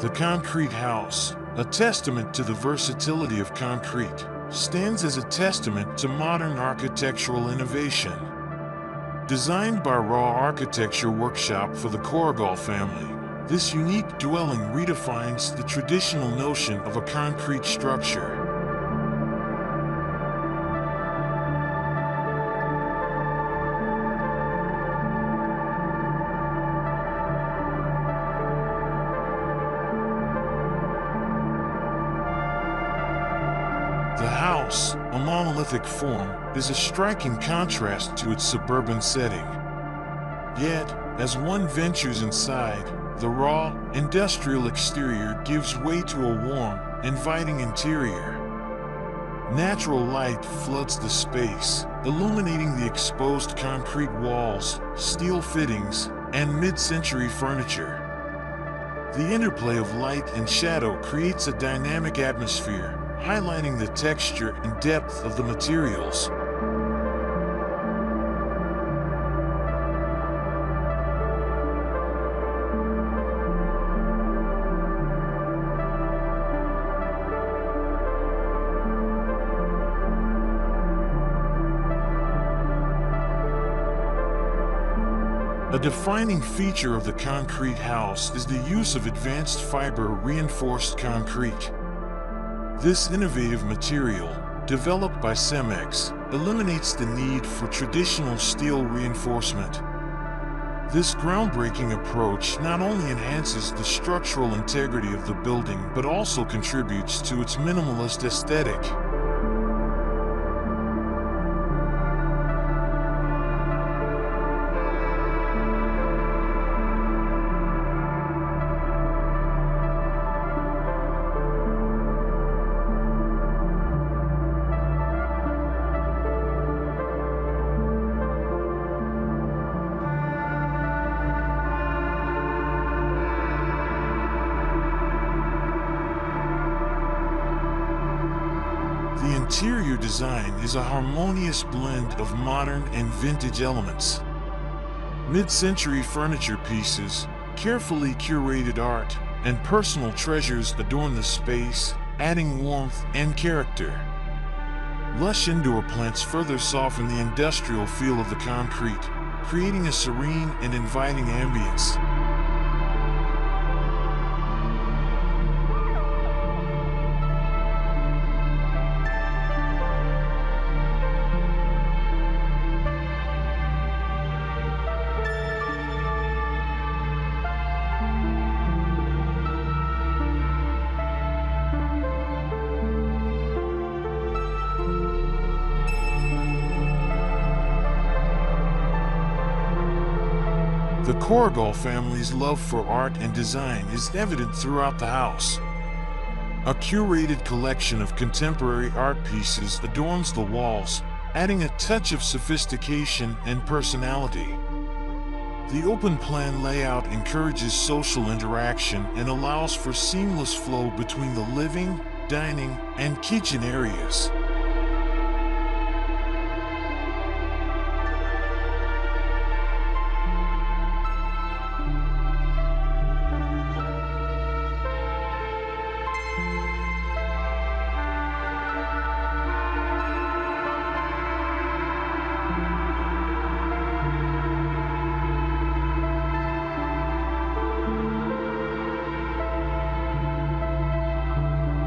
The concrete house, a testament to the versatility of concrete, stands as a testament to modern architectural innovation. Designed by Raw Architecture Workshop for the Corrigall family, this unique dwelling redefines the traditional notion of a concrete structure. The house, a monolithic form, is a striking contrast to its suburban setting. Yet, as one ventures inside, the raw, industrial exterior gives way to a warm, inviting interior. Natural light floods the space, illuminating the exposed concrete walls, steel fittings, and mid-century furniture. The interplay of light and shadow creates a dynamic atmosphere, highlighting the texture and depth of the materials. A defining feature of the concrete house is the use of advanced fiber reinforced concrete. This innovative material, developed by Cemex, eliminates the need for traditional steel reinforcement. This groundbreaking approach not only enhances the structural integrity of the building but also contributes to its minimalist aesthetic. The interior design is a harmonious blend of modern and vintage elements. Mid-century furniture pieces, carefully curated art, and personal treasures adorn the space, adding warmth and character. Lush indoor plants further soften the industrial feel of the concrete, creating a serene and inviting ambience. The Corrigall family's love for art and design is evident throughout the house. A curated collection of contemporary art pieces adorns the walls, adding a touch of sophistication and personality. The open-plan layout encourages social interaction and allows for seamless flow between the living, dining, and kitchen areas.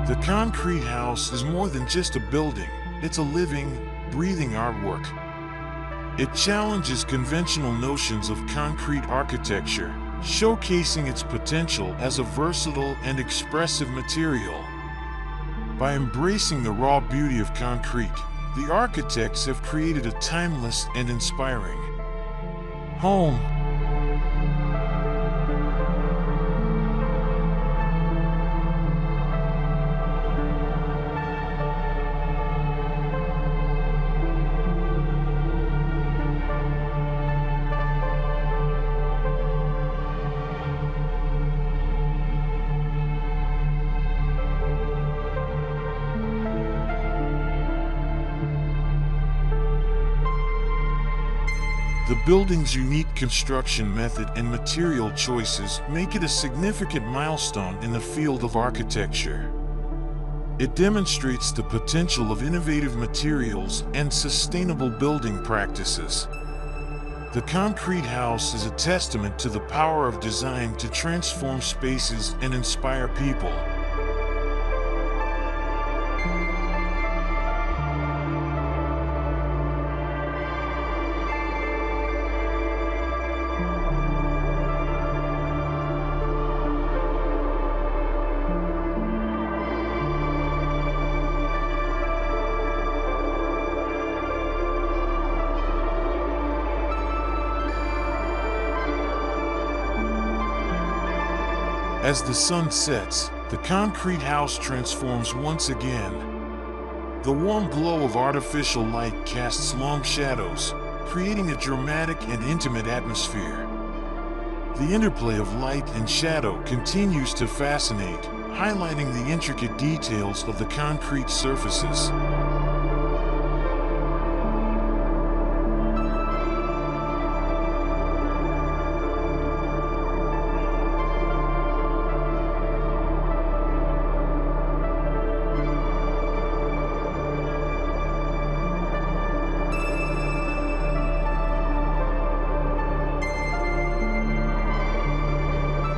The concrete house is more than just a building, it's a living, breathing artwork. It challenges conventional notions of concrete architecture, showcasing its potential as a versatile and expressive material. By embracing the raw beauty of concrete, the architects have created a timeless and inspiring home. The building's unique construction method and material choices make it a significant milestone in the field of architecture. It demonstrates the potential of innovative materials and sustainable building practices. The concrete house is a testament to the power of design to transform spaces and inspire people. As the sun sets, the concrete house transforms once again. The warm glow of artificial light casts long shadows, creating a dramatic and intimate atmosphere. The interplay of light and shadow continues to fascinate, highlighting the intricate details of the concrete surfaces.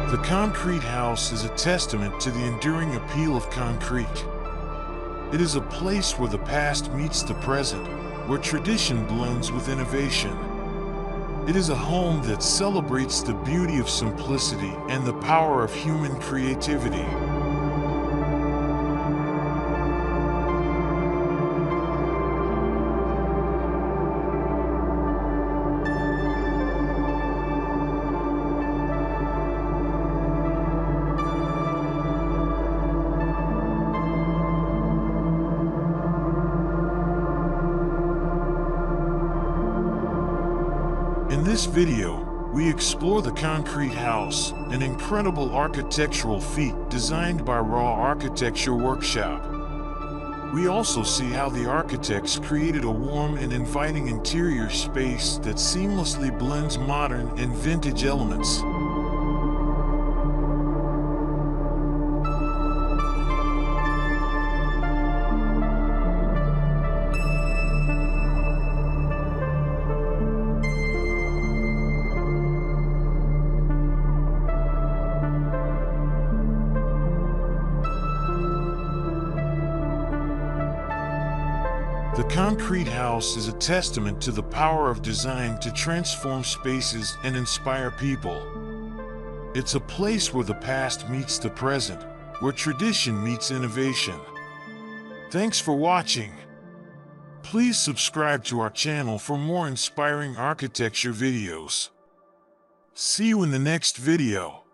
The concrete house is a testament to the enduring appeal of concrete. It is a place where the past meets the present, where tradition blends with innovation. It is a home that celebrates the beauty of simplicity and the power of human creativity. In this video, we explore the concrete house, an incredible architectural feat designed by Raw Architecture Workshop. We also see how the architects created a warm and inviting interior space that seamlessly blends modern and vintage elements. The concrete house is a testament to the power of design to transform spaces and inspire people. It's a place where the past meets the present, where tradition meets innovation. Thanks for watching. Please subscribe to our channel for more inspiring architecture videos. See you in the next video.